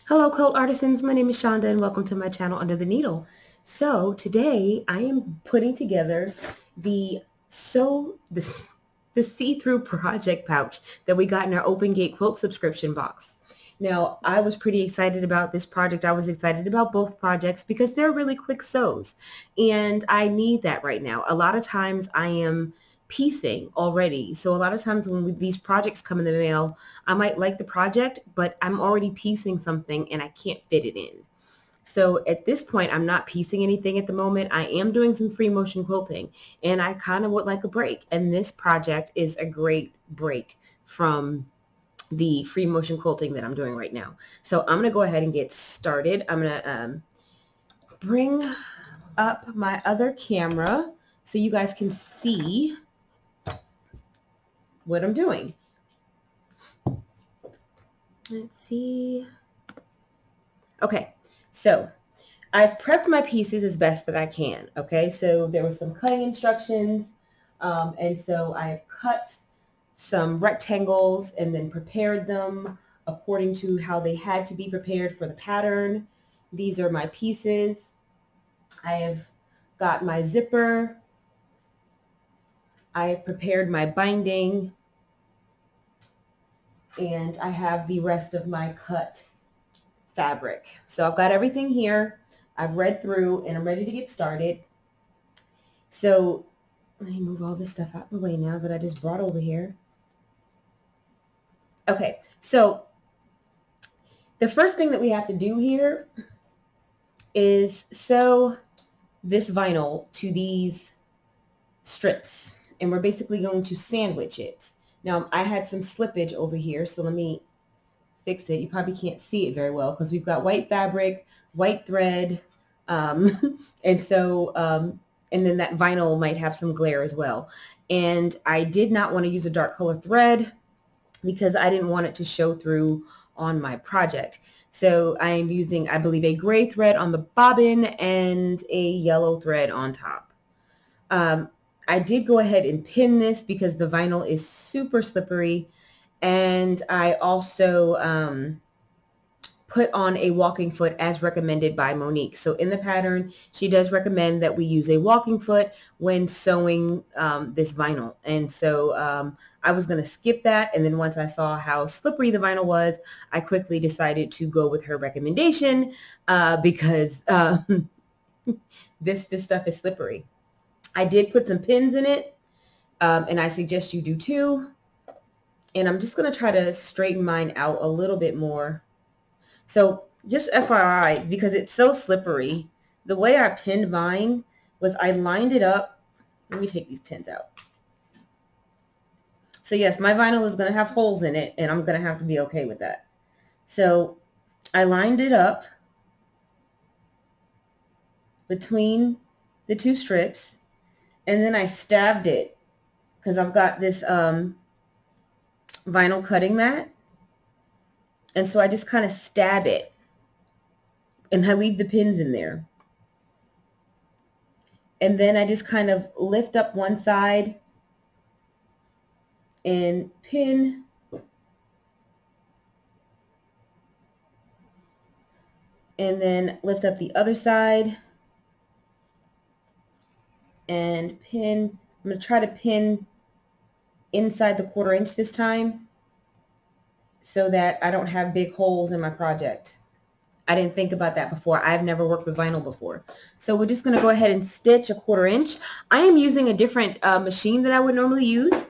Hello, quilt artisans. My name is Shonda and welcome to my channel Under the Needle. So today I am putting together the the see-through project pouch that we got in our Open Gate quilt subscription box. Now, I was pretty excited about this project. I was excited about both projects because they're really quick sews, and I need that right now. A lot of times I am piecing already. So a lot of times when these projects come in the mail, I might like the project, but I'm already piecing something and I can't fit it in. So at this point, I'm not piecing anything at the moment. I am doing some free motion quilting and I kind of would like a break. And this project is a great break from the free motion quilting that I'm doing right now. So I'm going to go ahead and get started. I'm going to bring up my other camera so you guys can see what I'm doing. Let's see. Okay, so I've prepped my pieces as best that I can. Okay, so there were some cutting instructions, and so I've cut some rectangles and then prepared them according to how they had to be prepared for the pattern. These are my pieces. I have got my zipper. I have prepared my binding, and I have the rest of my cut fabric. So I've got everything here. I've read through and I'm ready to get started. So let me move all this stuff out of the way now that I just brought over here. Okay, so the first thing that we have to do here is sew this vinyl to these strips, and we're basically going to sandwich it. Now I had some slippage over here, so let me fix it. You probably can't see it very well because we've got white fabric, white thread, and so and then that vinyl might have some glare as well. And I did not want to use a dark color thread because I didn't want it to show through on my project. So I am using, I believe, a gray thread on the bobbin and a yellow thread on top. I did go ahead and pin this because the vinyl is super slippery. And I also put on a walking foot as recommended by Monique. So in the pattern, she does recommend that we use a walking foot when sewing this vinyl. And so I was going to skip that. And then once I saw how slippery the vinyl was, I quickly decided to go with her recommendation because this stuff is slippery. I did put some pins in it, and I suggest you do too. And I'm just going to try to straighten mine out a little bit more. So just FYI, because it's so slippery, the way I pinned mine was I lined it up. Let me take these pins out. So yes, my vinyl is going to have holes in it, and I'm going to have to be okay with that. So I lined it up between the two strips, and then I stabbed it because I've got this vinyl cutting mat. And so I just kind of stab it and I leave the pins in there. And then I just kind of lift up one side and pin. And then lift up the other side and pin. I'm going to try to pin inside the 1/4 inch this time so that I don't have big holes in my project. I didn't think about that before. I've never worked with vinyl before. So we're just going to go ahead and stitch a 1/4 inch. I am using a different machine that I would normally use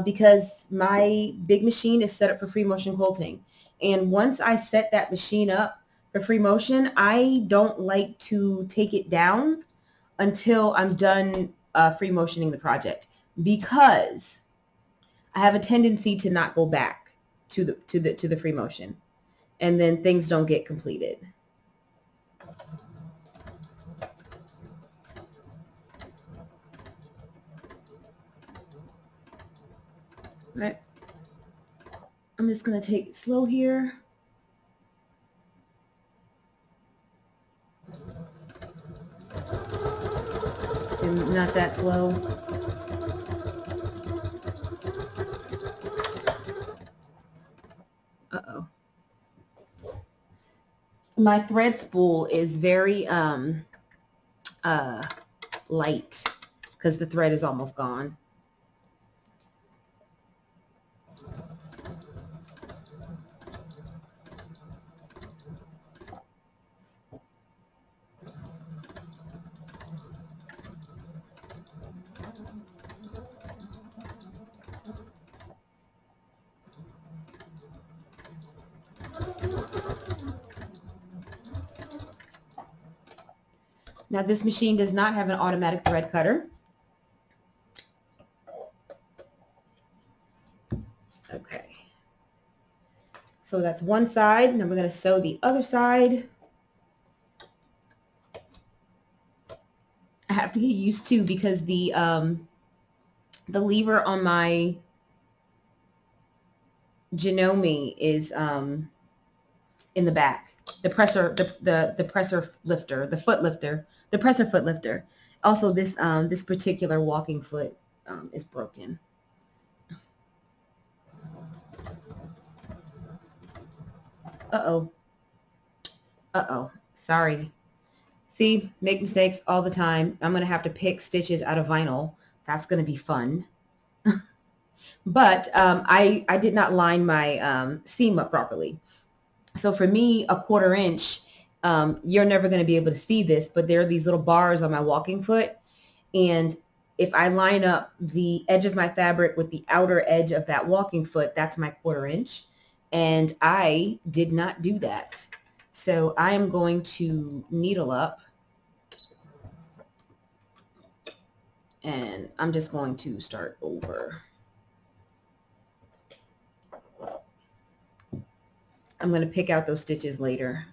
because my big machine is set up for free motion quilting. And once I set that machine up for free motion, I don't like to take it down until I'm done free motioning the project because I have a tendency to not go back to the free motion, and then things don't get completed. All right. I'm just going to take it slow here. And not that slow. Uh-oh. my thread spool is very light because the thread is almost gone. Now this machine does not have an automatic thread cutter. Okay. So that's one side. Now we're going to sew the other side. I have to get used to because the lever on my Janome is in the back. The presser, the presser lifter, the foot lifter, the presser foot lifter. Also, this particular walking foot is broken. Uh-oh. Sorry. See, make mistakes all the time. I'm going to have to pick stitches out of vinyl. That's going to be fun. But I did not line my seam up properly. So for me, a 1/4 inch, you're never going to be able to see this, but there are these little bars on my walking foot. And if I line up the edge of my fabric with the outer edge of that walking foot, that's my 1/4 inch. And I did not do that. So I am going to needle up. And I'm just going to start over. I'm going to pick out those stitches later.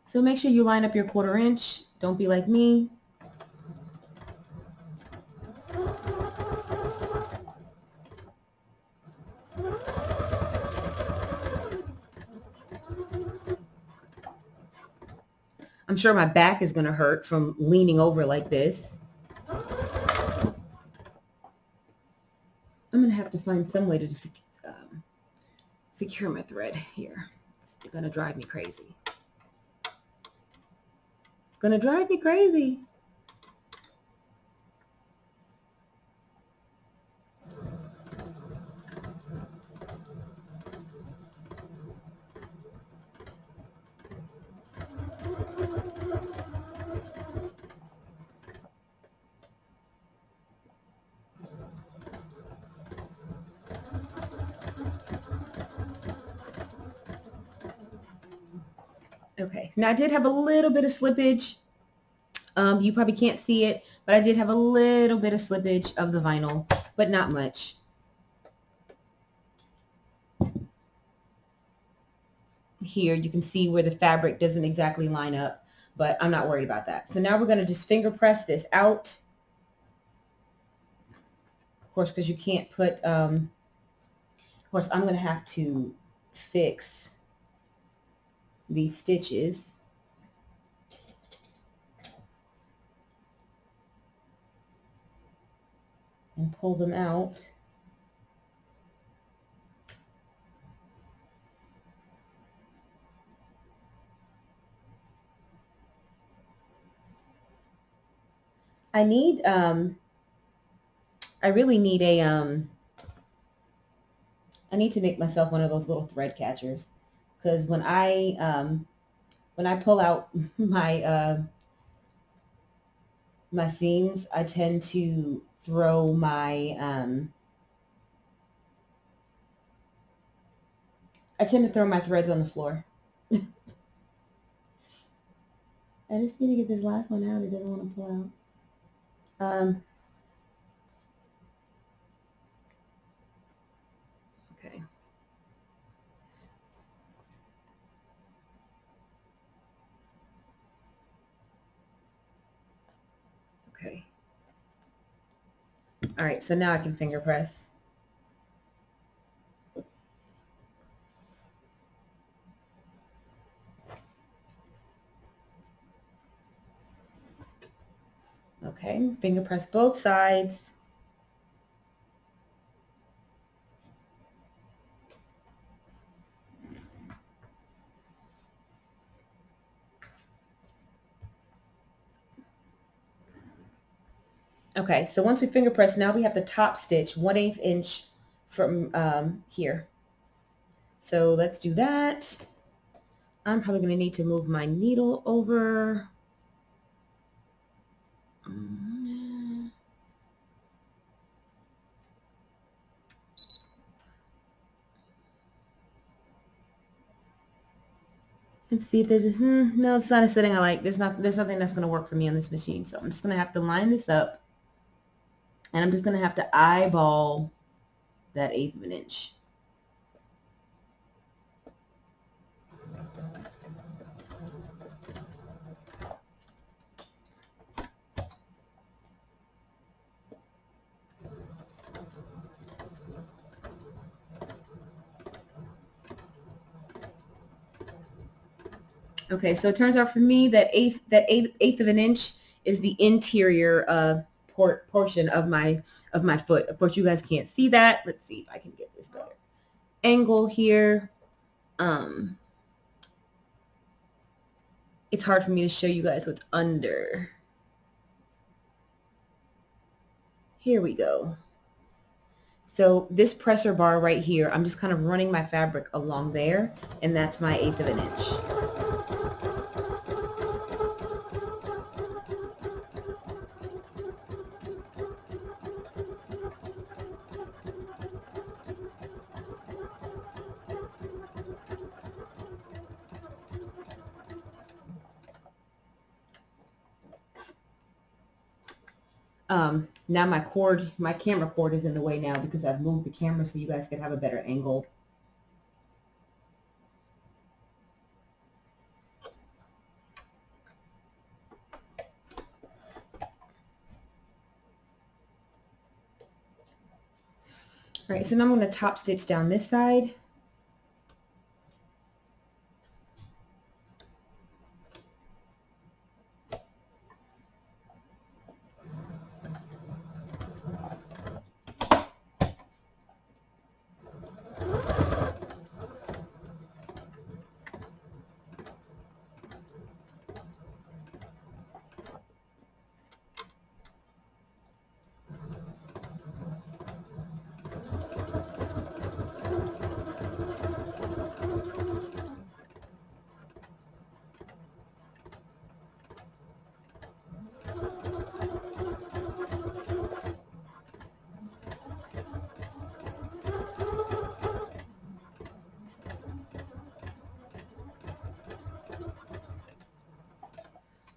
So make sure you line up your 1/4 inch. Don't be like me. I'm sure my back is going to hurt from leaning over like this. I'm going to have to find some way to secure my thread here. It's going to drive me crazy. It's going to drive me crazy. Okay, now I did have a little bit of slippage. You probably can't see it, but I did have a little bit of slippage of the vinyl, but not much. Here you can see where the fabric doesn't exactly line up, but I'm not worried about that. So now we're going to just finger press this out. Of course, because you can't put, of course, I'm going to have to fix these stitches. And pull them out. I need, I really need a, I need to make myself one of those little thread catchers, because when I pull out my seams, I tend to throw my, threads on the floor. I just need to get this last one out. It doesn't want to pull out. Okay. Okay. All right, so now I can finger press. Okay, finger press both sides. Okay, so once we finger press, now we have the top stitch 1/8 inch from here. So let's do that. I'm probably going to need to move my needle over. Let's see if there's this. No, it's not a setting I like. There's nothing that's going to work for me on this machine. So I'm just going to have to line this up, and I'm just going to have to eyeball that 1/8 of an inch. Okay, so it turns out for me that eighth of an inch is the interior portion of my foot. Of course, you guys can't see that. Let's see if I can get this better angle here. It's hard for me to show you guys what's under. Here we go. So this presser bar right here, I'm just kind of running my fabric along there, and that's my 1/8 of an inch. Now my camera cord is in the way now because I've moved the camera so you guys can have a better angle. All right, so now I'm going to top stitch down this side.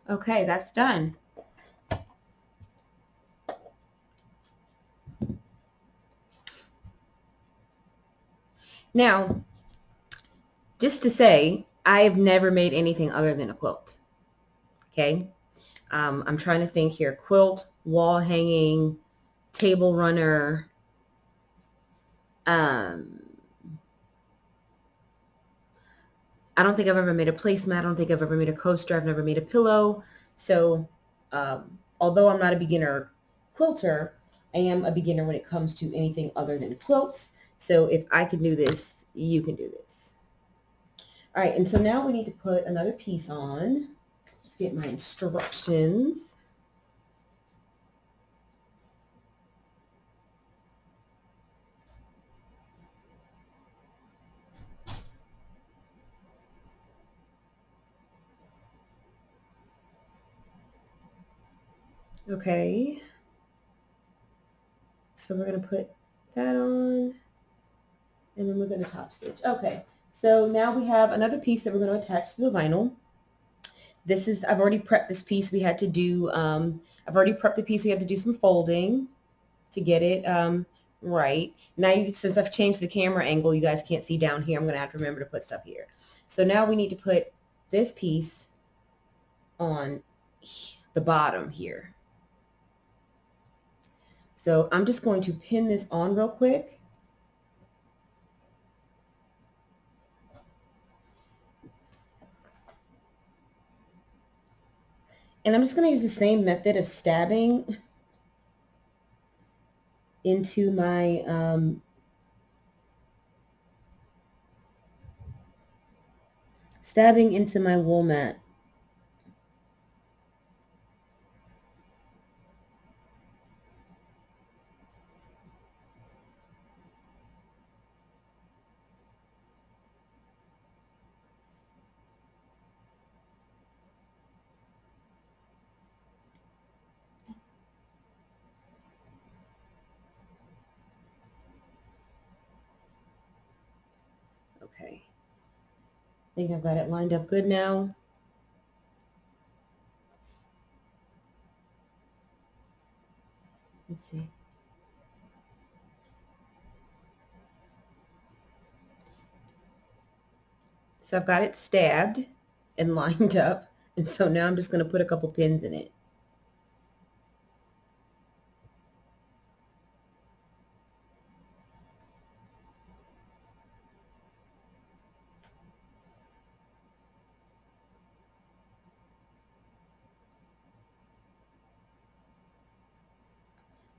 Okay, that's done. Now, just to say, I have never made anything other than a quilt. Okay, I'm trying to think here. Quilt, wall hanging, table runner. I don't think I've ever made a placemat. I don't think I've ever made a coaster. I've never made a pillow. So although I'm not a beginner quilter, I am a beginner when it comes to anything other than quilts. So if I can do this, you can do this. All right, and so now we need to put another piece on. Let's get my instructions. Okay, so we're going to put that on, and then we're going to top stitch. Okay, so now we have another piece that we're going to attach to the vinyl. This is, I've already prepped this piece. We had to do, I've already prepped the piece. We have to do some folding to get it right. Now, since I've changed the camera angle, you guys can't see down here. I'm going to have to remember to put stuff here. So now we need to put this piece on the bottom here. So I'm just going to pin this on real quick. And I'm just going to use the same method of stabbing into my wool mat. Okay. I think I've got it lined up good now. Let's see. So I've got it stabbed and lined up. And so now I'm just going to put a couple pins in it.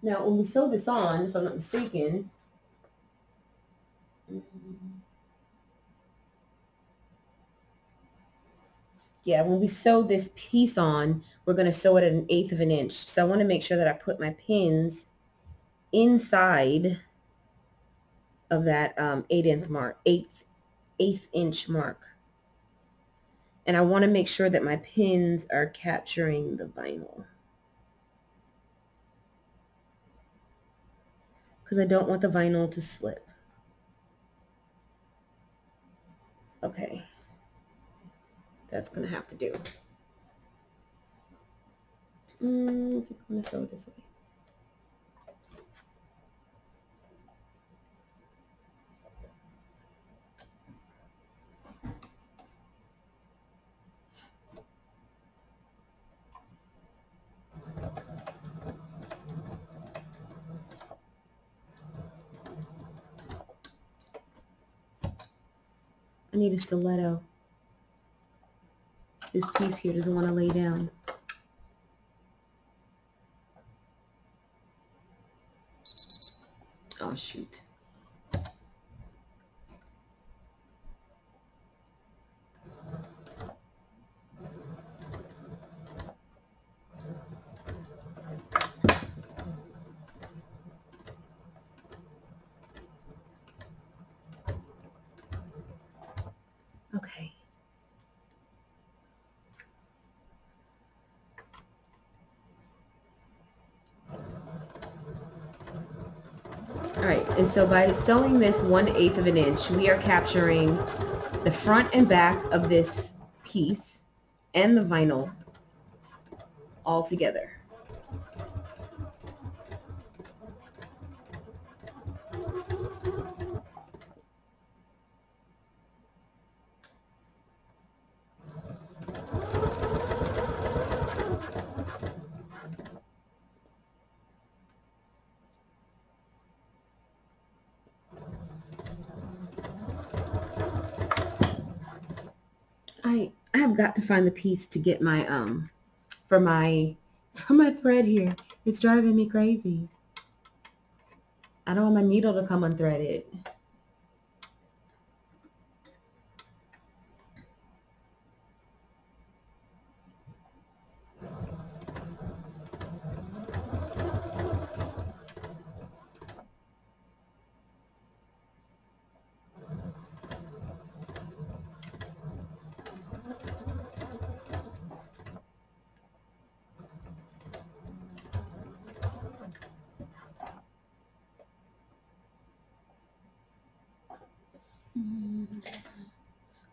Now, when we sew this on, if I'm not mistaken, yeah, when we sew this piece on, we're going to sew it at 1/8 of an inch. So I want to make sure that I put my pins inside of that 8th inch mark. And I want to make sure that my pins are capturing the vinyl, because I don't want the vinyl to slip. Okay, that's going to have to do. I'm going to sew it this way. I need a stiletto. This piece here doesn't want to lay down. Oh, shoot. Okay. All right, and so by sewing this 1/8 of an inch, we are capturing the front and back of this piece and the vinyl all together. I have got to find the piece to get my for my thread here. It's driving me crazy. I don't want my needle to come unthreaded.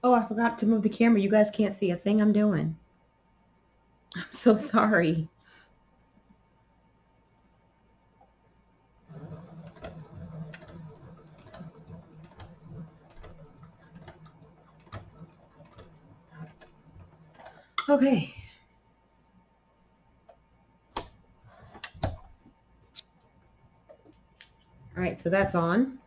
Oh, I forgot to move the camera. You guys can't see a thing I'm doing. I'm so sorry. Okay. All right, so that's on.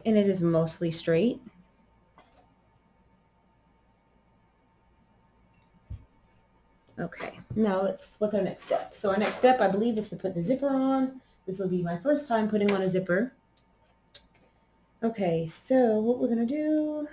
And it is mostly straight. Okay, now what's our next step? So our next step, I believe, is to put the zipper on. This will be my first time putting on a zipper. Okay, so what we're gonna do,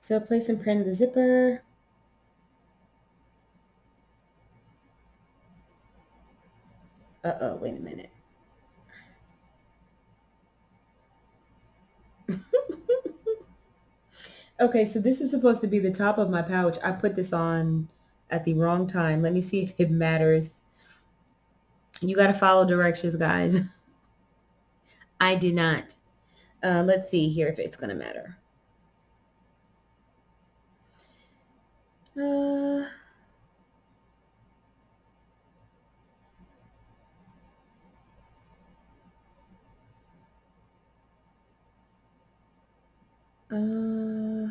so place and pin the zipper. Uh-oh, wait a minute. Okay, so this is supposed to be the top of my pouch. I put this on at the wrong time. Let me see if it matters. You got to follow directions, guys. I did not. Let's see here if it's going to matter. Uh, uh,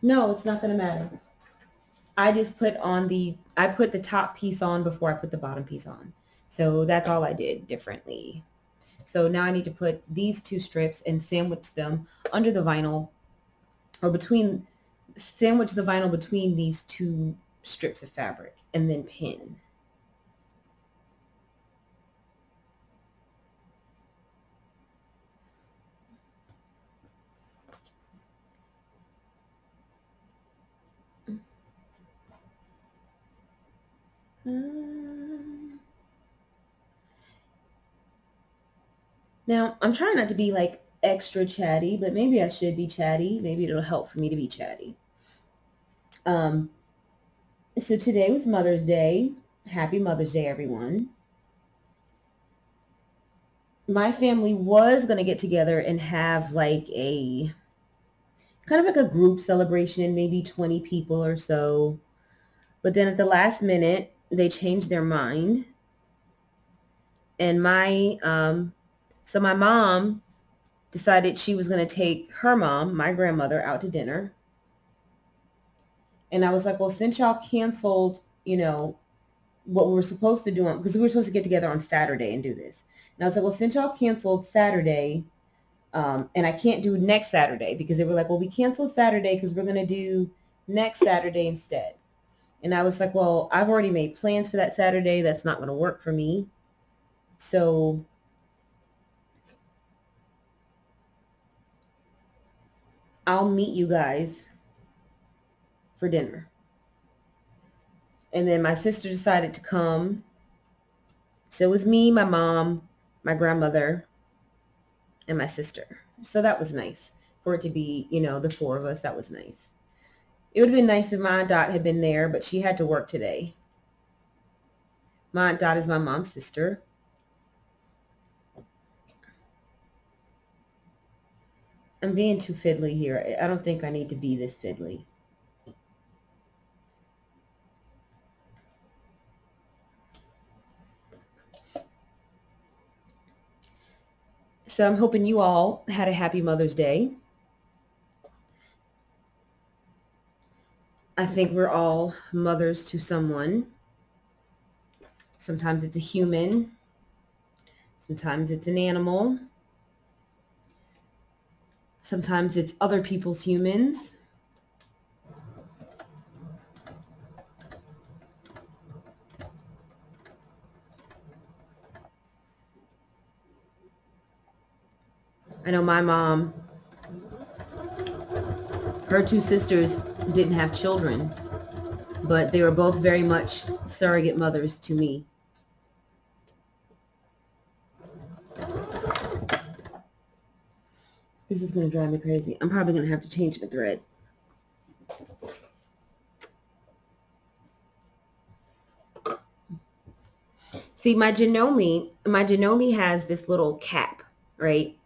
no, it's not going to matter. I just I put the top piece on before I put the bottom piece on. So that's all I did differently. So now I need to put these two strips and sandwich them under the vinyl or sandwich the vinyl between these two strips of fabric and then pin. Now, I'm trying not to be like extra chatty, but maybe I should be chatty. Maybe it'll help for me to be chatty. Um, so today was Mother's Day. Happy Mother's Day, everyone. My family was going to get together and have like kind of like a group celebration, maybe 20 people or so. But then at the last minute, they changed their mind. And so my mom decided she was going to take her mom, my grandmother, out to dinner. And I was like, well, since y'all canceled, what we were supposed to do because we were supposed to get together on Saturday and do this. And I was like, well, since y'all canceled Saturday, and I can't do next Saturday because they were like, well, we canceled Saturday because we're going to do next Saturday instead. And I was like, well, I've already made plans for that Saturday. That's not going to work for me. So I'll meet you guys for dinner. And then my sister decided to come. So it was me, my mom, my grandmother, and my sister. So that was nice for it to be, the four of us. That was nice. It would have been nice if my Aunt Dot had been there, but she had to work today. My Aunt Dot is my mom's sister. I'm being too fiddly here. I don't think I need to be this fiddly. So I'm hoping you all had a happy Mother's Day. I think we're all mothers to someone. Sometimes it's a human. Sometimes it's an animal. Sometimes it's other people's humans. I know my mom, her two sisters didn't have children, but they were both very much surrogate mothers to me. This is going to drive me crazy. I'm probably going to have to change the thread. See, my Janome has this little cap, right?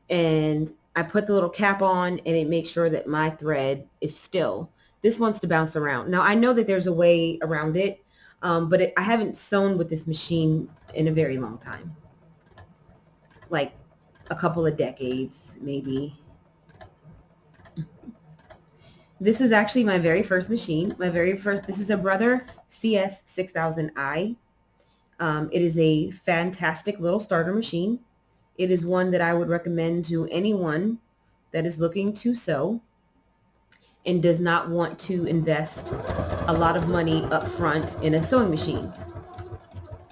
And I put the little cap on and it makes sure that my thread is still. This wants to bounce around. Now, I know that there's a way around it, but I haven't sewn with this machine in a very long time. like a couple of decades, maybe. This is actually my very first machine. This is a Brother CS6000i. It is a fantastic little starter machine. It is one that I would recommend to anyone that is looking to sew and does not want to invest a lot of money up front in a sewing machine.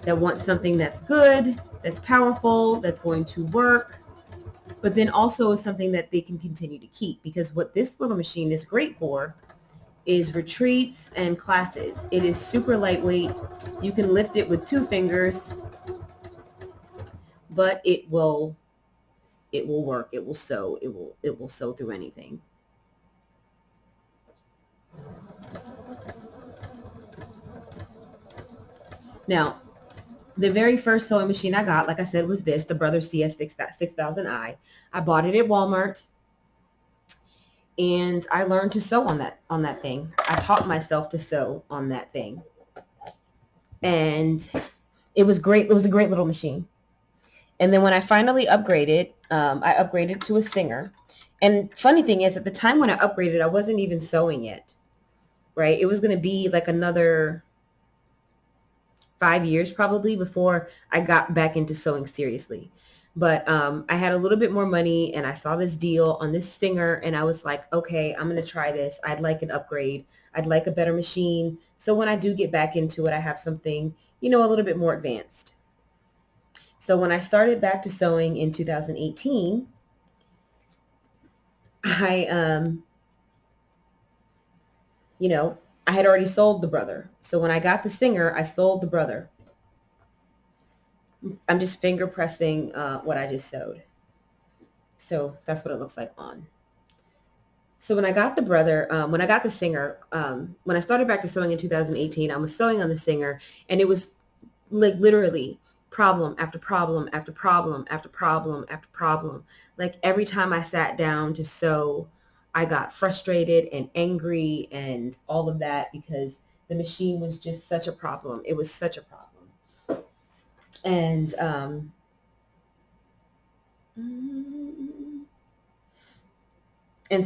That wants something that's good, that's powerful, that's going to work, but then also is something that they can continue to keep. Because what this little machine is great for is retreats and classes. It is super lightweight. You can lift it with 2 fingers, but it will work. It will sew. It will sew through anything. Now, the very first sewing machine I got, like I said, was this, the Brother CS6000i. I bought it at Walmart, and I learned to sew on that thing. I taught myself to sew on that thing. And it was great. It was a great little machine. And then when I finally upgraded, I upgraded to a Singer. And funny thing is, at the time when I upgraded, I wasn't even sewing yet, right? It was going to be like another 5 years probably before I got back into sewing seriously. But I had a little bit more money, and I saw this deal on this Singer, and I was like, okay, I'm going to try this. I'd like an upgrade. I'd like a better machine. So when I do get back into it, I have something, a little bit more advanced. So when I started back to sewing in 2018, I had already sold the Brother. So when I got the Singer, I sold the Brother. I'm just finger pressing what I just sewed. So that's what it looks like on. So when I got the Brother, when I got the Singer, when I started back to sewing in 2018, I was sewing on the Singer, and it was like literally problem after problem after problem after problem after problem. Like every time I sat down to sew, I got frustrated and angry and all of that because the machine was just such a problem. It was such a problem. And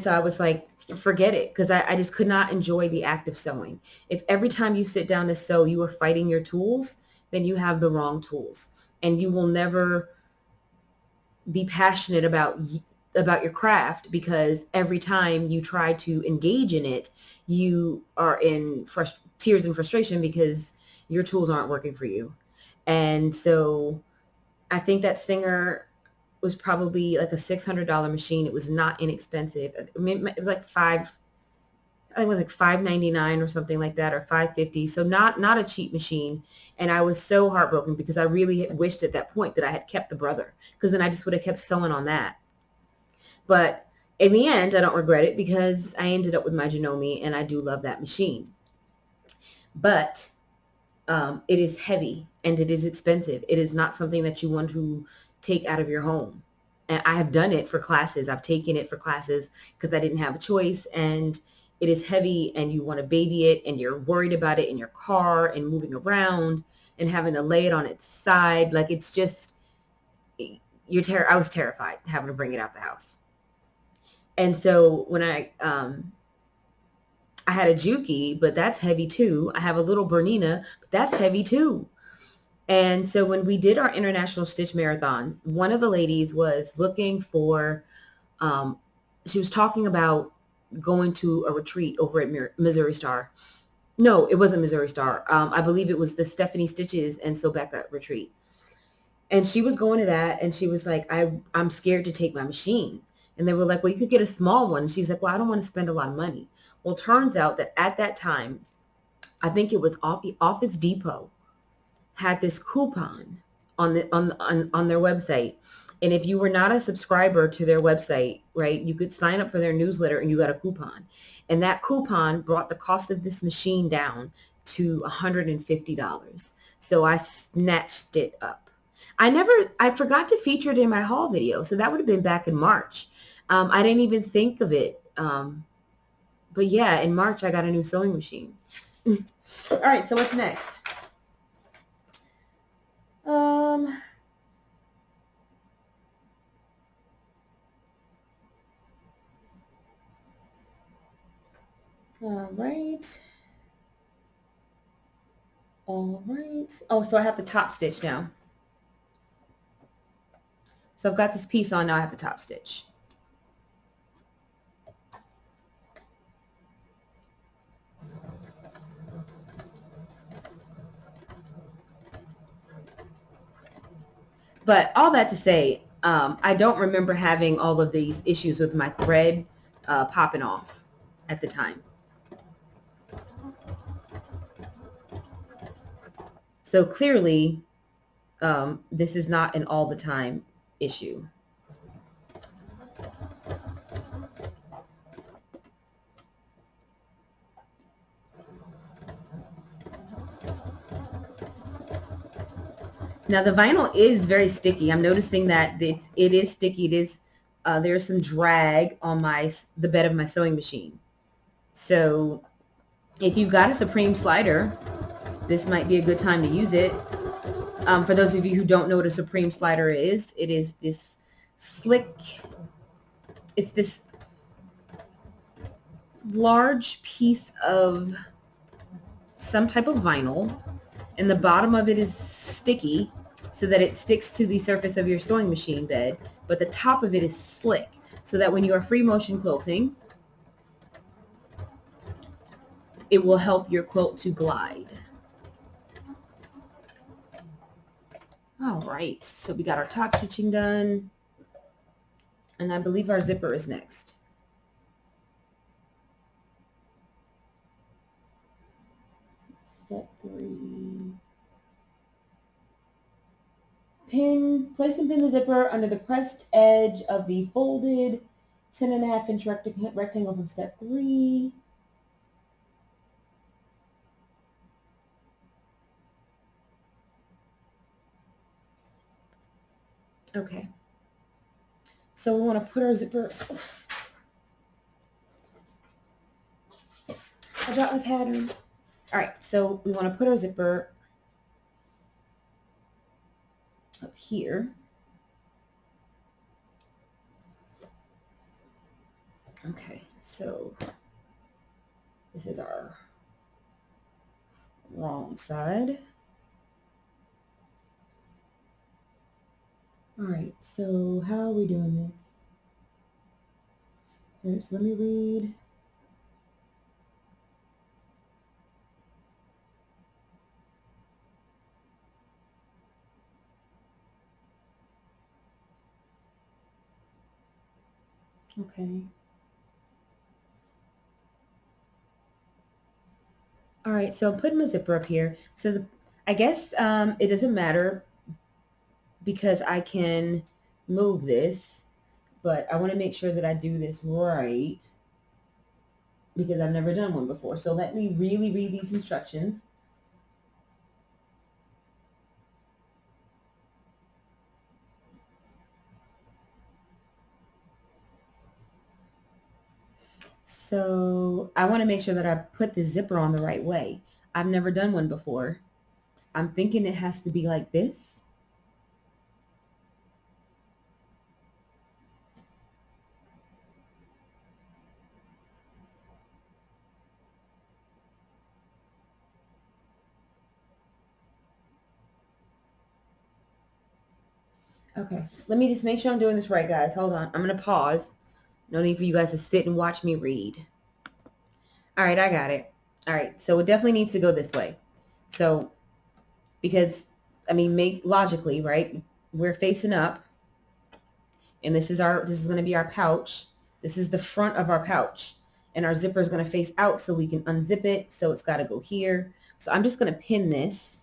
so I was like, forget it, because I just could not enjoy the act of sewing. If every time you sit down to sew, you are fighting your tools, then you have the wrong tools, and you will never be passionate about your craft, because every time you try to engage in it, you are in tears and frustration because your tools aren't working for you. And so I think that Singer was probably like a $600 machine. It was not inexpensive. I mean, it was like I think it was like $5.99 or something like that, or $5.50. So not a cheap machine. And I was so heartbroken because I really wished at that point that I had kept the Brother, because then I just would have kept sewing on that. But in the end, I don't regret it because I ended up with my Janome, and I do love that machine. But it is heavy and it is expensive. It is not something that you want to take out of your home. And I have done it for classes. I've taken it for classes because I didn't have a choice, and it is heavy, and you want to baby it, and you're worried about it in your car and moving around and having to lay it on its side. Like, it's just, I was terrified having to bring it out the house. And so when I had a Juki, but that's heavy too. I have a little Bernina, but that's heavy too. And so when we did our International Stitch Marathon, one of the ladies was looking for, she was talking about going to a retreat over at Missouri Star. No, it wasn't Missouri Star. I believe it was the Stephanie Stitches and Sobeka retreat. And she was going to that, and she was like, I'm scared to take my machine. And they were like, well, you could get a small one. And she's like, well, I don't want to spend a lot of money. Well, it turns out that at that time, I think it was Office Depot had this coupon on their website. And if you were not a subscriber to their website, right, you could sign up for their newsletter and you got a coupon. And that coupon brought the cost of this machine down to $150. So I snatched it up. I forgot to feature it in my haul video. So that would have been back in March. I didn't even think of it. But yeah, in March, I got a new sewing machine. All right, so what's next? All right. All right. Oh, so I have the top stitch now. So I've got this piece on, now I have the top stitch. But all that to say, I don't remember having all of these issues with my thread popping off at the time. So clearly, this is not an all the time issue. Now the vinyl is very sticky. I'm noticing that it is sticky. It is there's some drag on the bed of my sewing machine. So if you've got a Supreme slider, this might be a good time to use it. For those of you who don't know what a Supreme slider is, it is this slick, it's this large piece of some type of vinyl, and the bottom of it is sticky so that it sticks to the surface of your sewing machine bed, but the top of it is slick so that when you are free motion quilting, it will help your quilt to glide. All right, so we got our top stitching done, and I believe our zipper is next. Step 3. Place and pin the zipper under the pressed edge of the folded 10.5-inch rectangle from step 3. Okay. So we want to put our zipper. I dropped my pattern. All right, so we want to put our zipper up here. Okay, so this is our wrong side. All right, so how are we doing this? All right, so let me read. Okay. All right, so I'm putting my zipper up here. So I guess it doesn't matter because I can move this, but I want to make sure that I do this right because I've never done one before. So let me really read these instructions. So I want to make sure that I put the zipper on the right way. I've never done one before. I'm thinking it has to be like this. Okay, let me just make sure I'm doing this right, guys. Hold on. I'm going to pause. No need for you guys to sit and watch me read. All right, I got it. All right, so it definitely needs to go this way. So, because, I mean, logically, right? We're facing up, and this is going to be our pouch. This is the front of our pouch, and our zipper is going to face out so we can unzip it. So it's got to go here. So I'm just going to pin this.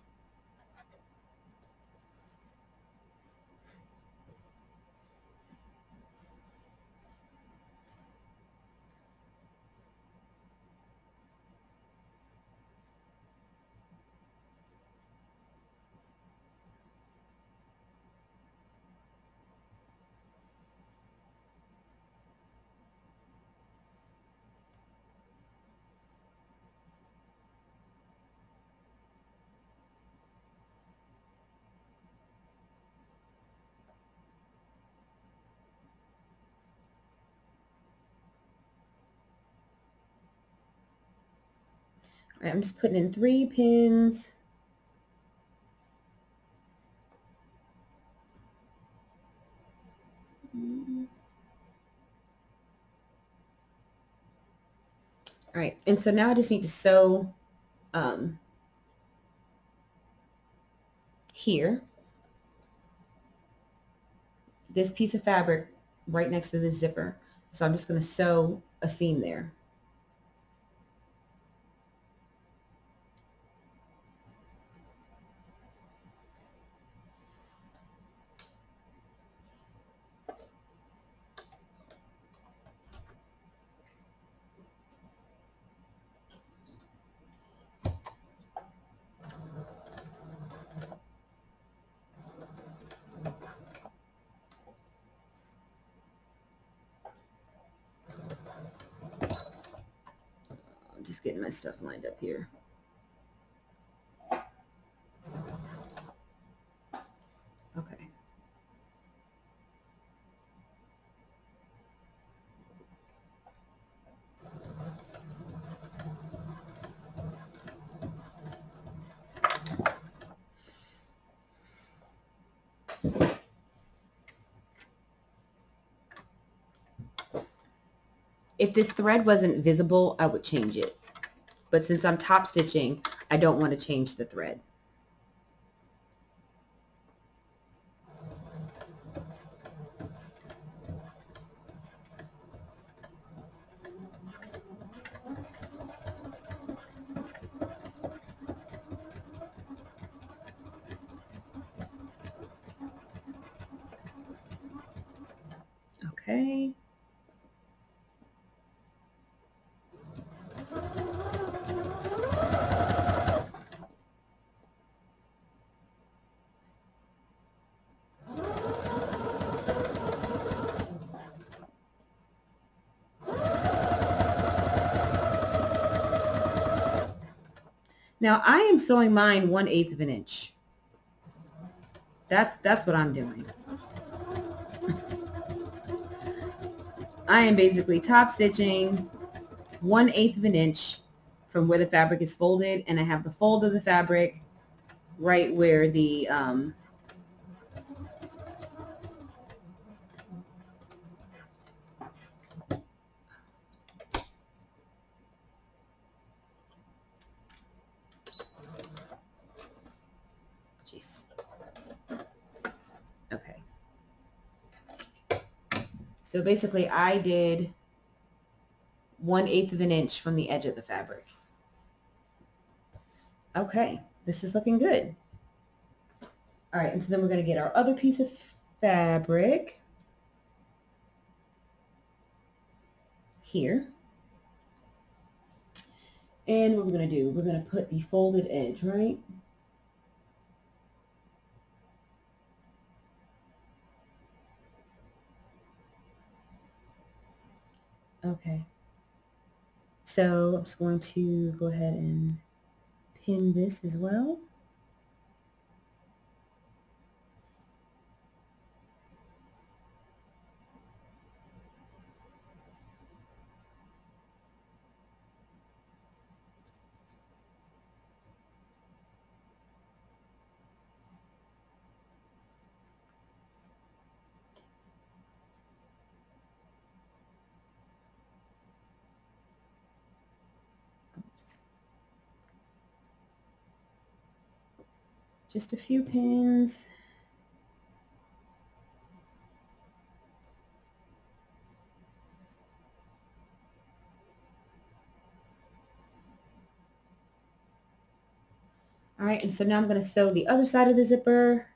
All right, I'm just putting in 3 pins. All right, and so now I just need to sew here, this piece of fabric right next to the zipper. So I'm just going to sew a seam there. I'm just getting my stuff lined up here. Okay. If this thread wasn't visible, I would change it. But since I'm top stitching, I don't want to change the thread. Okay. Now I am sewing mine 1/8 of an inch. That's what I'm doing. I am basically top stitching 1/8 of an inch from where the fabric is folded, and I have the fold of the fabric right where the jeez. Okay. So basically I did 1/8 of an inch from the edge of the fabric. Okay, this is looking good. All right, and so then we're going to get our other piece of fabric here. And what we're going to do, we're going to put the folded edge, right? Okay. So I'm just going to go ahead and pin this as well. Oops. Just a few pins. All right, and so now I'm going to sew the other side of the zipper.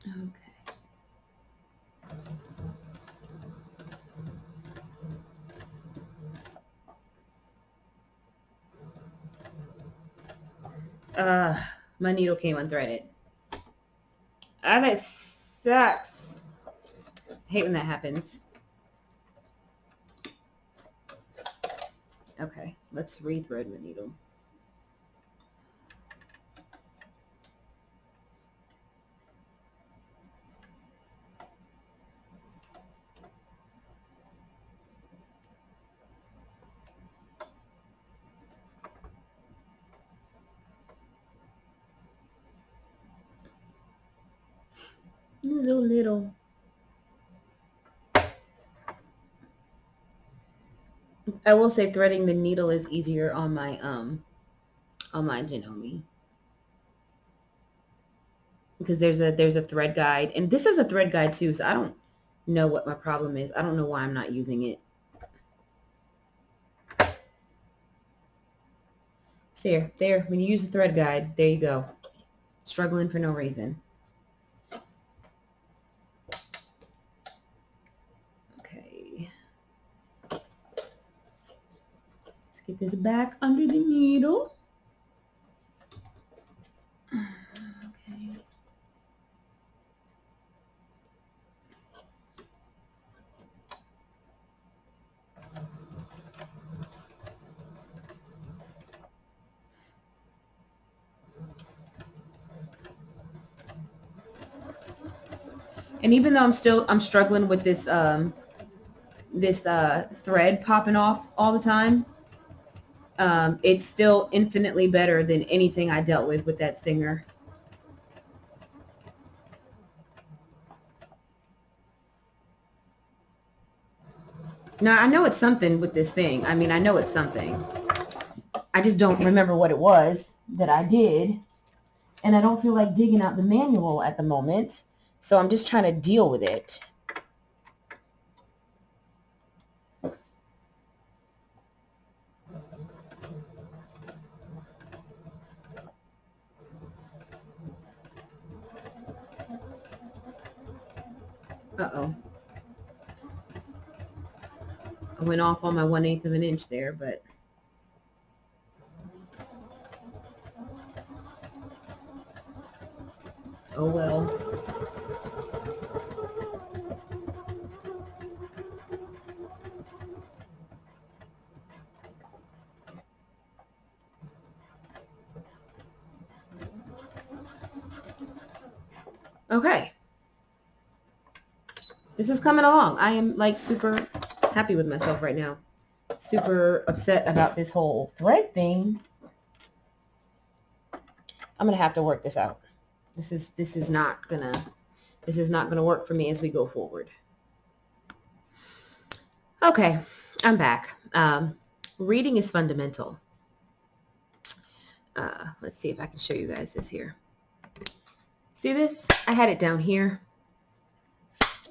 Okay. My needle came unthreaded. That sucks. I hate when that happens. Okay, let's rethread my needle. So little. I will say threading the needle is easier on my Janome, because there's a thread guide, and this is a thread guide too, so I don't know what my problem is. I don't know why I'm not using it. So there, when you use the thread guide, there you go. Struggling for no reason. Okay. Let's get this back under the needle. Okay. And even though I'm struggling with this thread popping off all the time, it's still infinitely better than anything I dealt with that stinger. Now, I know it's something with this thing. I mean, I know it's something. I just don't remember what it was that I did. And I don't feel like digging out the manual at the moment. So I'm just trying to deal with it. Uh-oh. I went off on my 1/8 of an inch there, but oh well. Okay. This is coming along. I am like super happy with myself right now. Super upset about this whole thread thing. I'm gonna have to work this out. This is not gonna work for me as we go forward. Okay, I'm back. Reading is fundamental. Let's see if I can show you guys this here. See this? I had it down here.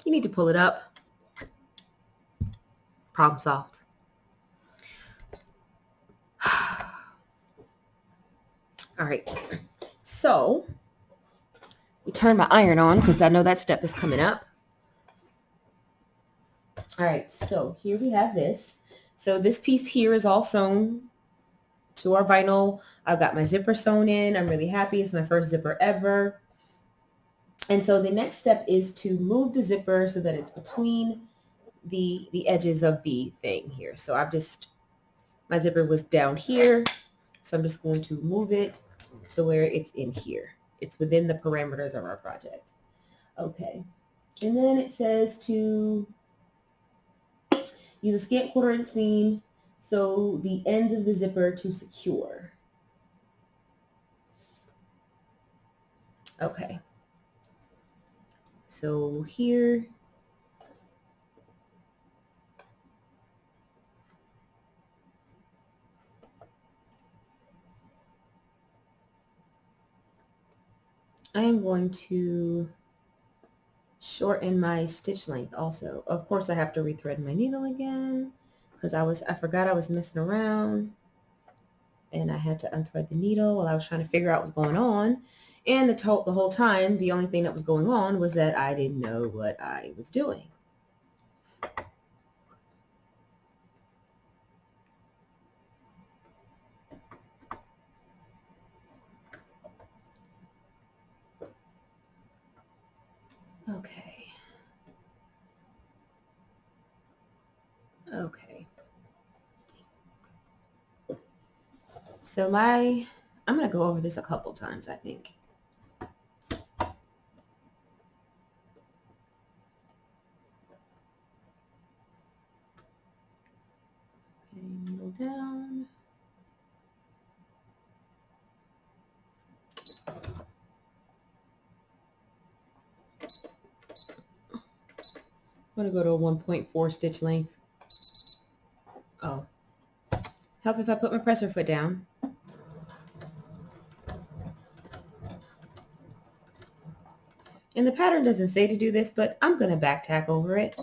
You need to pull it up. Problem solved. All right. So we turn my iron on because I know that step is coming up. All right. So here we have this. So this piece here is all sewn to our vinyl. I've got my zipper sewn in. I'm really happy. It's my first zipper ever. And so the next step is to move the zipper so that it's between the edges of the thing here. So my zipper was down here. So I'm just going to move it to where it's in here. It's within the parameters of our project. Okay. And then it says to use a scant 1/4 inch seam so the ends of the zipper to secure. Okay. So here, I am going to shorten my stitch length also. Of course, I have to rethread my needle again because I forgot I was messing around and I had to unthread the needle while I was trying to figure out what's going on. And the whole time, the only thing that was going on was that I didn't know what I was doing. Okay. So I'm going to go over this a couple times, I think. Okay, middle down. I'm going to go to a 1.4 stitch length. Oh. Help if I put my presser foot down. And the pattern doesn't say to do this, but I'm going to back tack over it.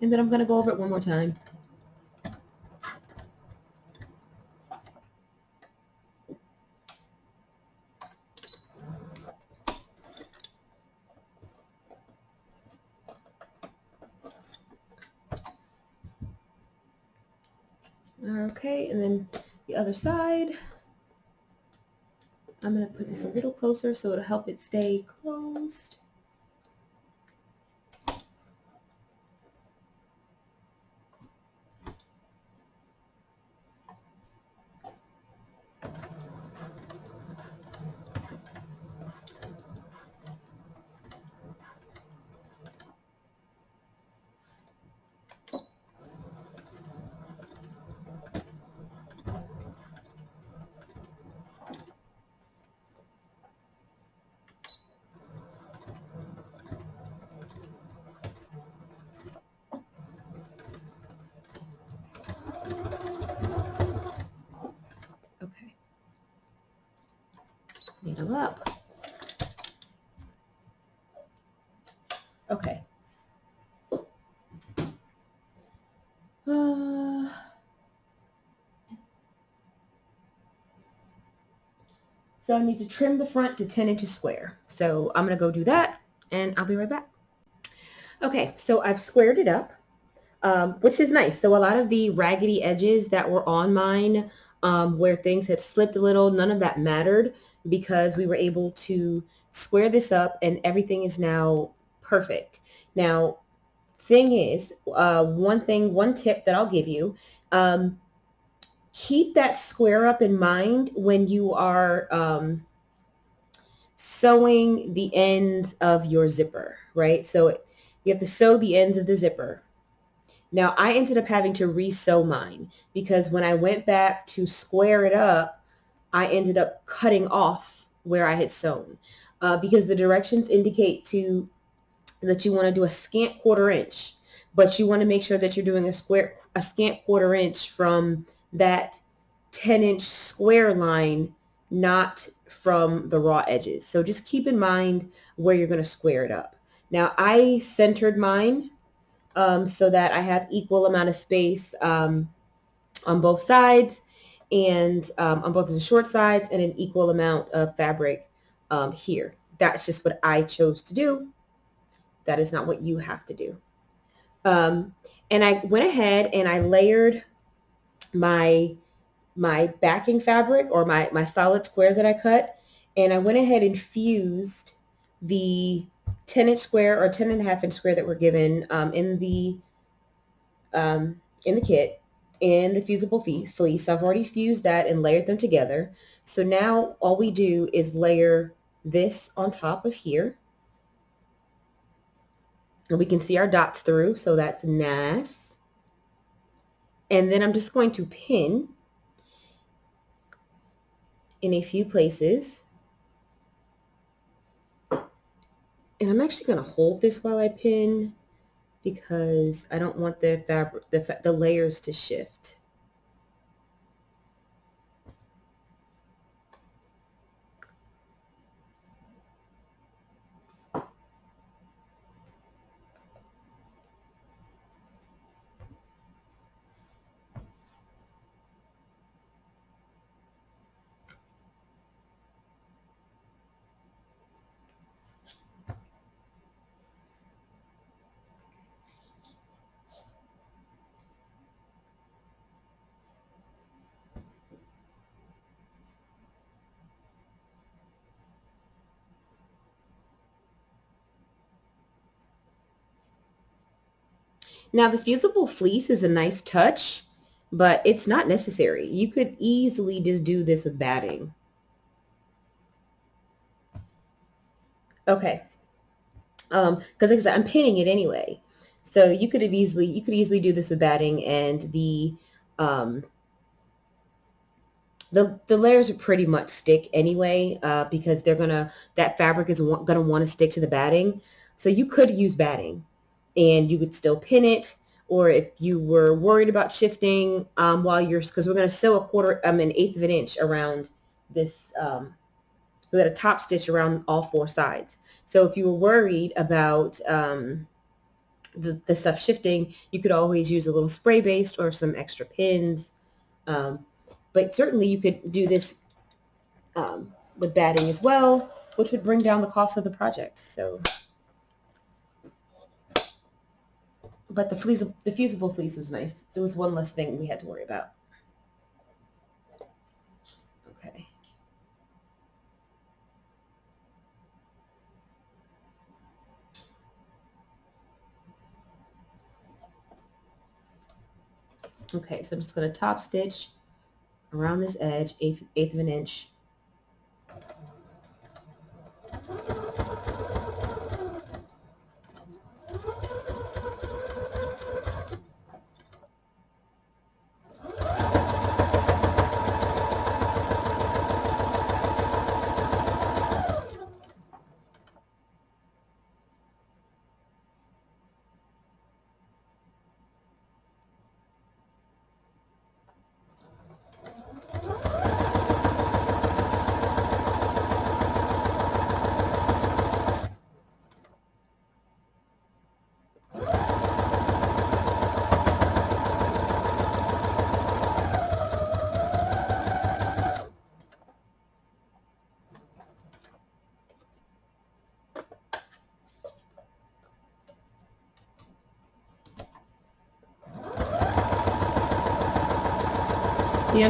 And then I'm going to go over it one more time. Okay, and then the other side. I'm going to put this a little closer so it'll help it stay closed. Okay. Needle up. Okay. So I need to trim the front to 10 inches square. So I'm going to go do that and I'll be right back. Okay, so I've squared it up, which is nice. So a lot of the raggedy edges that were on mine, where things had slipped a little, none of that mattered because we were able to square this up and everything is now perfect. Now, thing is, one tip that I'll give you, keep that square up in mind when you are sewing the ends of your zipper, right? So you have to sew the ends of the zipper. Now I ended up having to re-sew mine because when I went back to square it up, I ended up cutting off where I had sewn because the directions indicate that you want to do a scant quarter inch, but you want to make sure that you're doing a scant quarter inch from that 10-inch square line, not from the raw edges. So just keep in mind where you're going to square it up. Now I centered mine so that I have equal amount of space on both sides and on both of the short sides and an equal amount of fabric here. That's just what I chose to do. That is not what you have to do. And I went ahead and I layered my backing fabric or my solid square that I cut. And I went ahead and fused the 10-inch square or 10 and a half inch square that were given in the kit in the fusible fleece. I've already fused that and layered them together. So now all we do is layer this on top of here. And we can see our dots through, so that's nice. And then I'm just going to pin in a few places. And I'm actually going to hold this while I pin because I don't want the fabric, the layers to shift. Now the fusible fleece is a nice touch, but it's not necessary. You could easily just do this with batting. Okay. Because like I said, I'm pinning it anyway. So you could easily do this with batting, and um, the layers are pretty much stick anyway, because that fabric is gonna want to stick to the batting. So you could use batting, and you could still pin it. Or if you were worried about shifting because we're gonna sew an eighth of an inch around this. We got a top stitch around all four sides. So if you were worried about the stuff shifting, you could always use a little spray based or some extra pins. But certainly you could do this with batting as well, which would bring down the cost of the project. So, but the fusible fleece was nice. There was one less thing we had to worry about. Okay. Okay, so I'm just going to top stitch around this edge, eighth of an inch.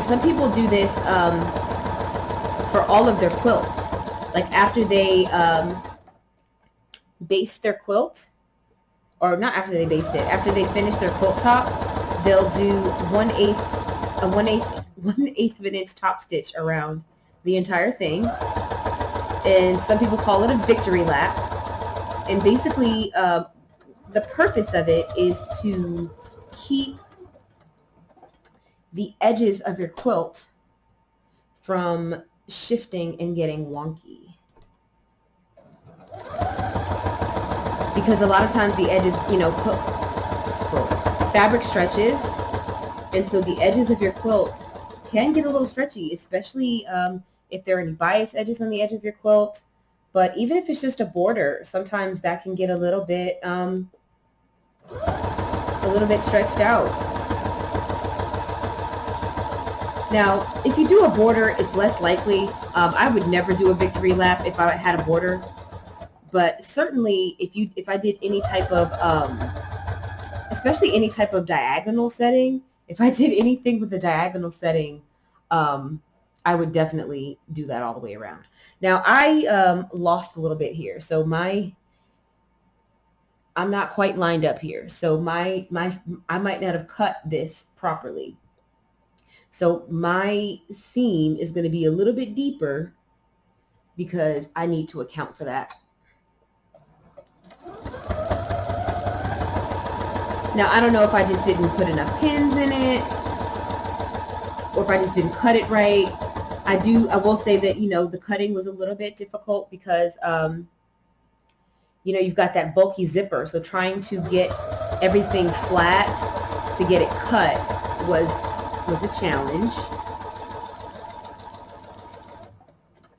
Some people do this for all of their quilts. Like after they base their quilt, or not after they base it, after they finish their quilt top, they'll do one eighth of an inch top stitch around the entire thing. And some people call it a victory lap. And basically, the purpose of it is to keep the edges of your quilt from shifting and getting wonky. Because a lot of times the edges, fabric stretches, and so the edges of your quilt can get a little stretchy, especially if there are any bias edges on the edge of your quilt. But even if it's just a border, sometimes that can get a little bit stretched out. Now, if you do a border, it's less likely. I would never do a victory lap if I had a border. But certainly, if I did any type of, especially any type of diagonal setting, if I did anything with a diagonal setting, I would definitely do that all the way around. Now, I lost a little bit here, so I'm not quite lined up here. So I might not have cut this properly. So my seam is going to be a little bit deeper because I need to account for that. Now, I don't know if I just didn't put enough pins in it or if I just didn't cut it right. I will say that, the cutting was a little bit difficult because, you've got that bulky zipper. So trying to get everything flat to get it cut was a challenge.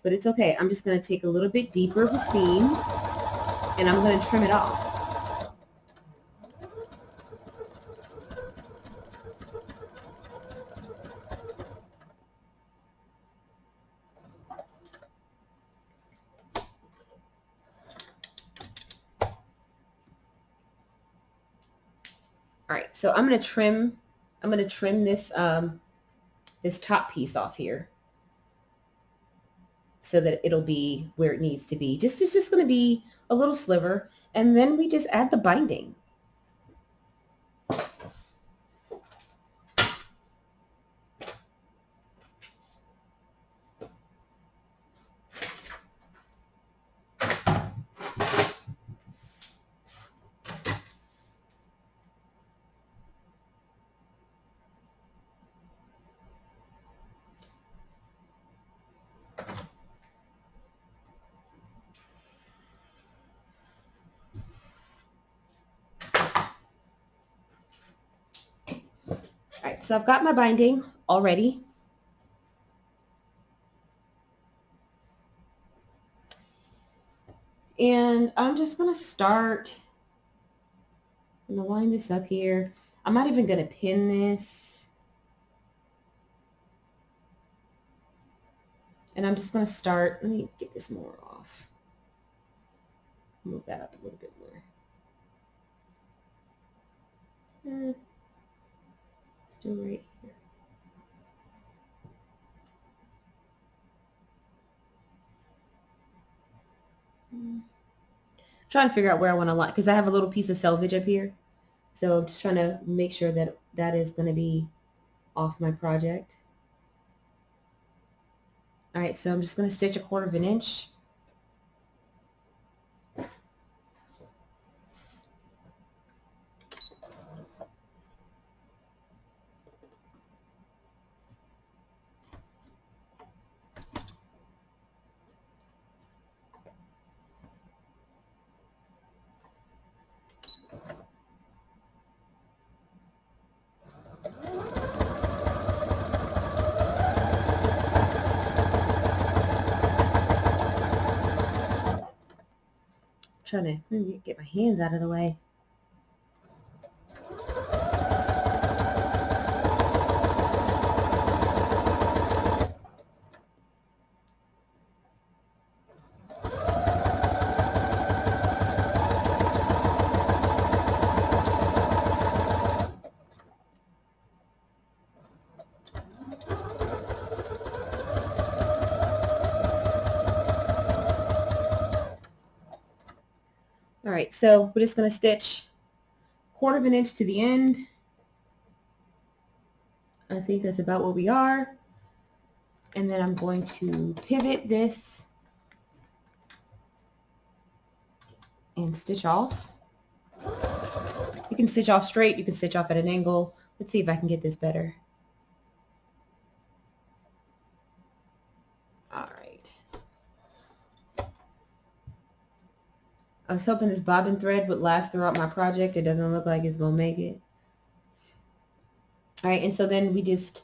But it's okay. I'm just going to take a little bit deeper of a seam and I'm going to trim it off. All right, so I'm going to trim this this top piece off here so that it'll be where it needs to be. It's just going to be a little sliver, and then we just add the binding. right, so I've got my binding already. And I'm just going to start. I'm going to line this up here. I'm not even going to pin this. And I'm just going to start. Let me get this more off. Move that up a little bit more. Still right here. Trying to figure out where I want to line, because I have a little piece of selvage up here. So I'm just trying to make sure that that is going to be off my project. All right, so I'm just going to stitch 1/4 inch. Trying to get my hands out of the way. All right, so we're just going to stitch 1/4 inch to the end. I think that's about where we are. And then I'm going to pivot this and stitch off. You can stitch off straight, you can stitch off at an angle. Let's see if I can get this better. All right. I was hoping this bobbin thread would last throughout my project. It doesn't look like it's going to make it. All right, and so then we just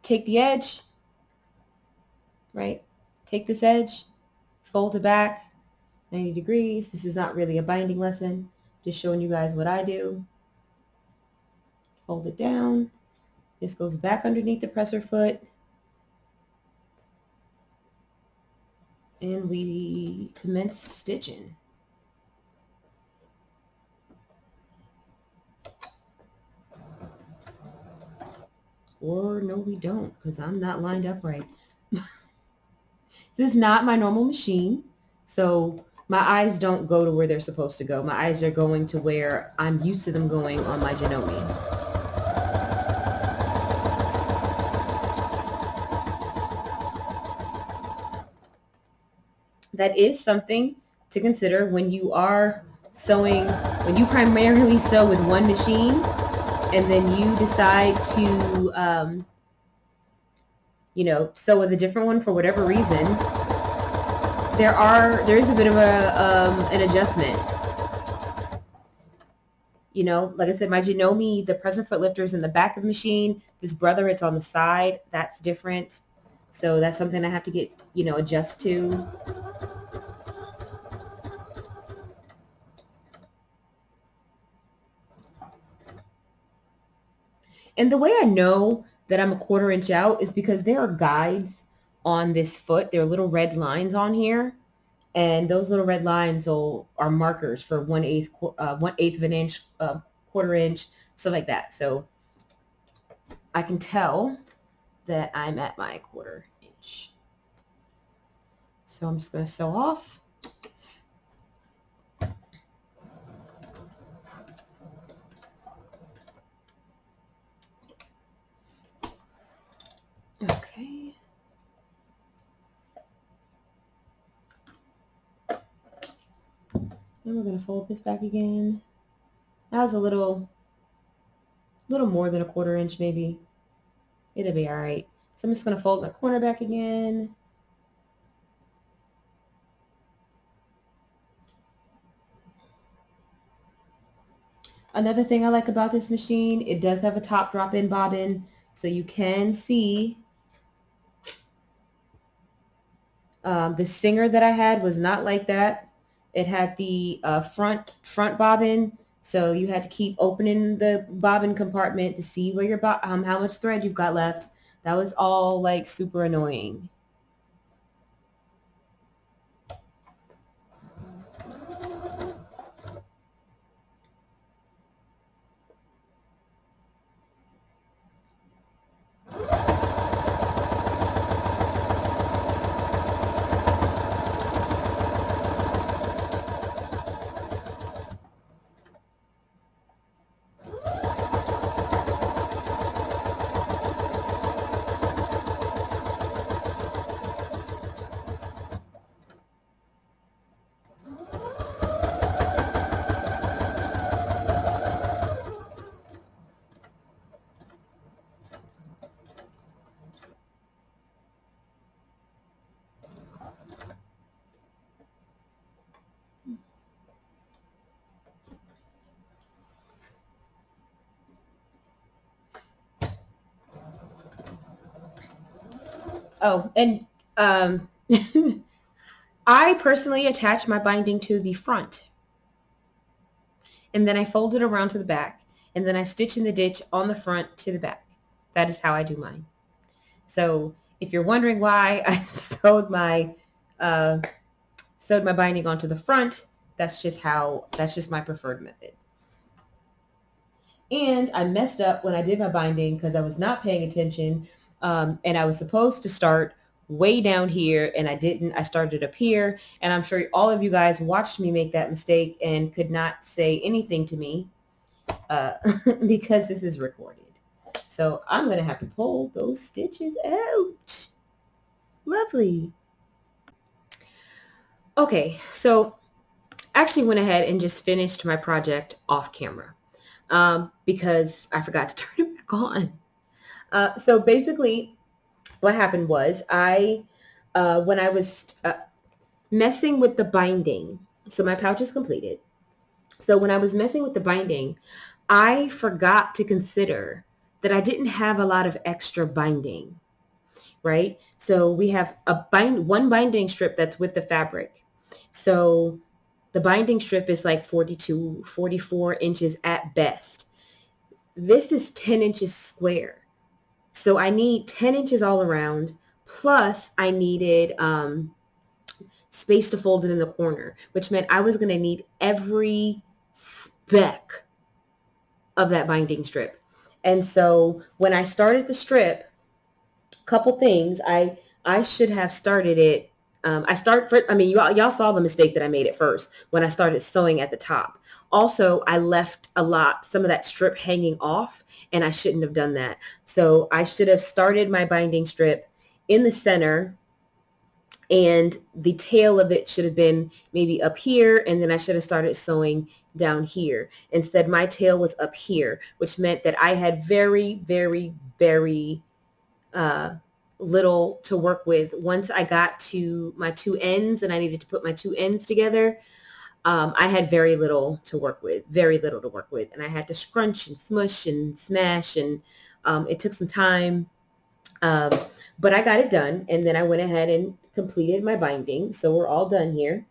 take the edge, right? Take this edge, fold it back 90 degrees. This is not really a binding lesson, just showing you guys what I do. Fold it down. This goes back underneath the presser foot. And we commence stitching. Or no, we don't, because I'm not lined up right. This is not my normal machine, so my eyes don't go to where they're supposed to go. My eyes are going to where I'm used to them going on my Janome. That is something to consider when you are sewing, when you primarily sew with one machine, and then you decide to, sew with a different one for whatever reason. There is a bit of an adjustment. Like I said, my Janome, the presser foot lifter is in the back of the machine. This brother, it's on the side. That's different. So that's something I have to get, adjust to. And the way I know that I'm a 1/4 inch out is because there are guides on this foot. There are little red lines on here. And those little red lines are markers for 1/8 of an inch, 1/4 inch, stuff like that. So I can tell that I'm at my 1/4 inch. So I'm just going to sew off. Okay. Then we're going to fold this back again. That was a little more than a 1/4 inch maybe. It'll be all right. So I'm just going to fold my corner back again. Another thing I like about this machine, it does have a top drop-in bobbin, so you can see the Singer that I had was not like that. It had the front bobbin, so you had to keep opening the bobbin compartment to see where your how much thread you've got left. That was all like super annoying. Oh, and um, I personally attach my binding to the front, and then I fold it around to the back, and then I stitch in the ditch on the front to the back. That is how I do mine. So if you're wondering why I uh, sewed my binding onto the front, that's just my preferred method. And I messed up when I did my binding because I was not paying attention, and I was supposed to start way down here, and I didn't. I started up here, and I'm sure all of you guys watched me make that mistake and could not say anything to me uh, because this is recorded. So I'm going to have to pull those stitches out. Lovely. Okay, so I actually went ahead and just finished my project off camera because I forgot to turn it back on. So basically what happened was when I was messing with the binding, so my pouch is completed. So when I was messing with the binding, I forgot to consider that I didn't have a lot of extra binding, right? So we have one binding strip that's with the fabric. So the binding strip is like 42, 44 inches at best. This is 10 inches square. So I need 10 inches all around, plus I needed space to fold it in the corner, which meant I was going to need every speck of that binding strip. And so when I started the strip, couple things, I should have started it. Y'all saw the mistake that I made at first when I started sewing at the top. Also, I left some of that strip hanging off, and I shouldn't have done that. So I should have started my binding strip in the center, and the tail of it should have been maybe up here, and then I should have started sewing down here. Instead, my tail was up here, which meant that I had very, very, very little to work with. Once I got to my two ends and I needed to put my two ends together, I had very little to work with, and I had to scrunch and smush and smash, and it took some time, but I got it done, and then I went ahead and completed my binding, so we're all done here,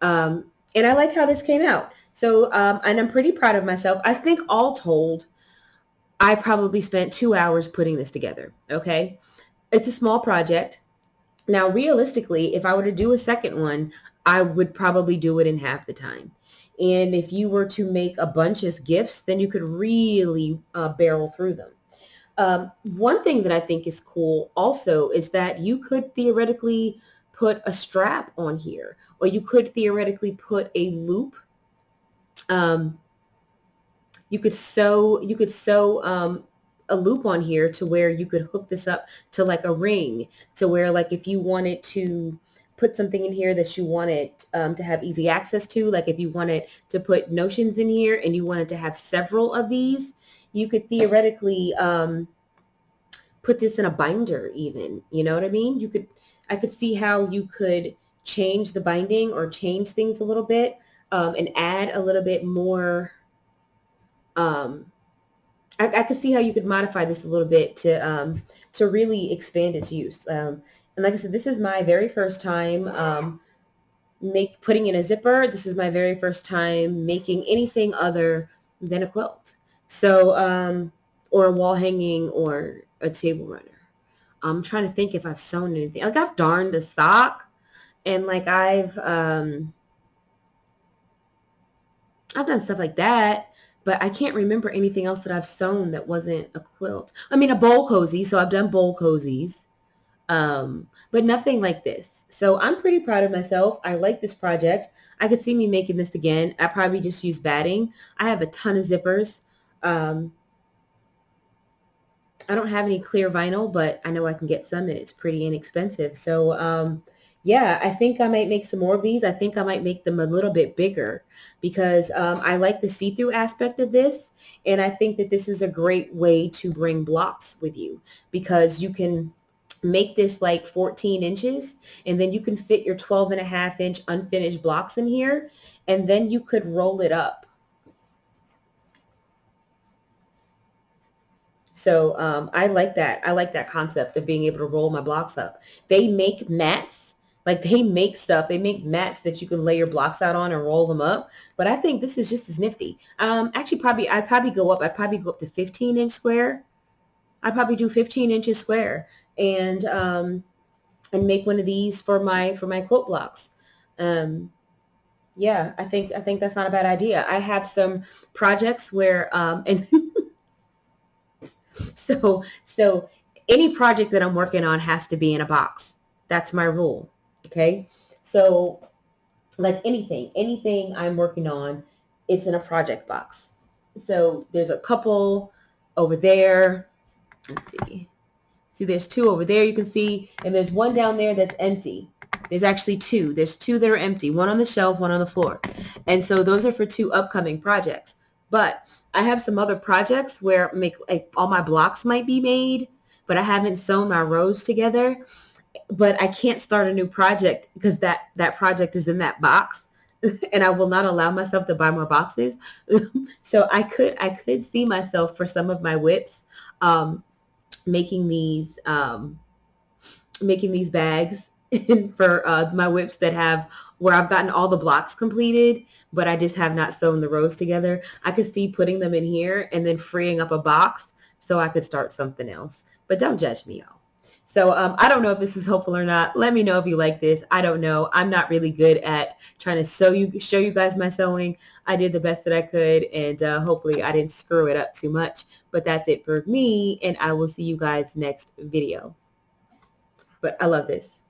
and I like how this came out. So, and I'm pretty proud of myself. I think all told, I probably spent 2 hours putting this together, okay? It's a small project. Now, realistically, if I were to do a second one, I would probably do it in half the time. And if you were to make a bunch as gifts, then you could really barrel through them. One thing that I think is cool also is that you could theoretically put a strap on here, or you could theoretically put a loop. You could sew a loop on here to where you could hook this up to like a ring, to where like if you wanted to put something in here that you wanted to have easy access to, like if you wanted to put notions in here and you wanted to have several of these, you could theoretically put this in a binder even, you know what I mean? I could see how you could change the binding or change things a little bit and add a little bit more I could see how you could modify this a little bit to really expand its use. And like I said, this is my very first time putting in a zipper. This is my very first time making anything other than a quilt. So, or a wall hanging or a table runner. I'm trying to think if I've sewn anything. Like I've darned a sock, and like I've done stuff like that, but I can't remember anything else that I've sewn that wasn't a quilt. I mean, a bowl cozy. So I've done bowl cozies, but nothing like this. So I'm pretty proud of myself. I like this project. I could see me making this again. I probably just use batting. I have a ton of zippers. I don't have any clear vinyl, but I know I can get some and it's pretty inexpensive. So yeah, I think I might make some more of these. I think I might make them a little bit bigger because I like the see-through aspect of this. And I think that this is a great way to bring blocks with you because you can make this like 14 inches and then you can fit your 12.5-inch unfinished blocks in here. And then you could roll it up. So I like that. I like that concept of being able to roll my blocks up. They make mats, like they make stuff. They make mats that you can lay your blocks out on and roll them up. But I think this is just as nifty. Actually, I'd probably go up to 15-inch square. I'd probably do 15 inches square and make one of these for my quilt blocks. Yeah, I think that's not a bad idea. I have some projects where and So any project that I'm working on has to be in a box. That's my rule. Okay. So like anything I'm working on, it's in a project box. So there's a couple over there. Let's see. See, there's two over there you can see, and there's one down there that's empty. There's actually two. There's two that are empty, one on the shelf, one on the floor. And so those are for two upcoming projects. But I have some other projects where all my blocks might be made, but I haven't sewn my rows together. But I can't start a new project because that project is in that box, and I will not allow myself to buy more boxes. So I could see myself for some of my whips making these bags for my whips that have where I've gotten all the blocks completed, but I just have not sewn the rows together. I could see putting them in here and then freeing up a box so I could start something else. But don't judge me, y'all. So I don't know if this is helpful or not. Let me know if you like this. I don't know. I'm not really good at trying to show you guys my sewing. I did the best that I could, and hopefully I didn't screw it up too much. But that's it for me, and I will see you guys next video. But I love this.